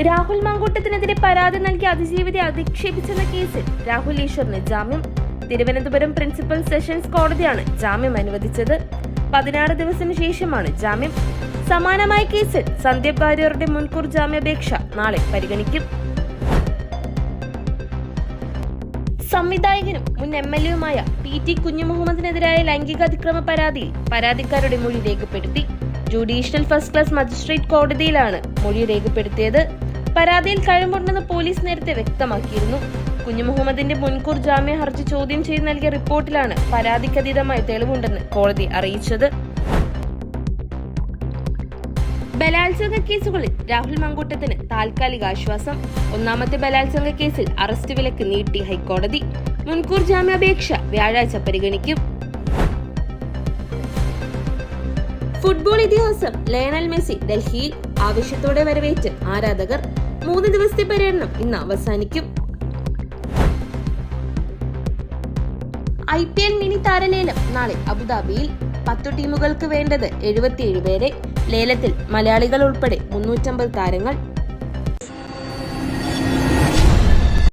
രാഹുൽ മാങ്കൂട്ടത്തിനെതിരെ പരാതി നൽകി അതിജീവിതയെ അധിക്ഷേപിച്ചെന്ന കേസിൽ രാഹുൽ ഈശ്വറിന് ജാമ്യം. തിരുവനന്തപുരം പ്രിൻസിപ്പൽ സെഷൻസ് കോടതിയാണ് ജാമ്യം അനുവദിച്ചത്. 16 ദിവസത്തിനു ശേഷമാണ് ജാമ്യം. സമാനമായ കേസിൽ സന്ദീപ് വാര്യരുടെ മുൻകൂർ ജാമ്യാപേക്ഷ നാളെ പരിഗണിക്കും. സംവിധായകനും മുൻ MLA-യുമായ PT കുഞ്ഞുമുഹമ്മദിനെതിരായ ലൈംഗിക അതിക്രമ പരാതിയിൽ പരാതിക്കാരുടെ മൊഴി രേഖപ്പെടുത്തി. ജുഡീഷ്യൽ ഫസ്റ്റ് ക്ലാസ് മജിസ്ട്രേറ്റ് കോടതിയിലാണ് മൊഴി രേഖപ്പെടുത്തിയത്. പരാതിയിൽ കഴമ്പുണ്ടെന്ന് പോലീസ് നേരത്തെ വ്യക്തമാക്കിയിരുന്നു. കുഞ്ഞുമുഹമ്മദിന്റെ മുൻകൂർ ജാമ്യ ഹർജി ചോദ്യം ചെയ്ത് നൽകിയ റിപ്പോർട്ടിലാണ് പരാതിക്കതീതമായ തെളിവുണ്ടെന്ന് കോടതി അറിയിച്ചത്. ബലാത്സംഗ കേസുകളിൽ രാഹുൽ മാങ്കൂട്ടത്തിന് താൽക്കാലിക ആശ്വാസം. ഒന്നാമത്തെ ബലാത്സംഗ കേസിൽ അറസ്റ്റ് വിലക്ക് നീട്ടി ഹൈക്കോടതി. മുൻകൂർ ജാമ്യാപേക്ഷ വ്യാഴാഴ്ച പരിഗണിക്കും. ഫുട്ബോൾ ഇതിഹാസം ലയണൽ മെസ്സി ഡൽഹിയിൽ ആവേശത്തോടെ വരവേറ്റ് ആരാധകർ. 3 ദിവസത്തെ പര്യടനം ഇന്ന് അവസാനിക്കും. IPL മിനി താരലേലം നാളെ അബുദാബിയിൽ. 10 ടീമുകൾക്ക് വേണ്ടത് 77 പേരെ. ലേലത്തിൽ മലയാളികൾ ഉൾപ്പെടെ 350 താരങ്ങൾ.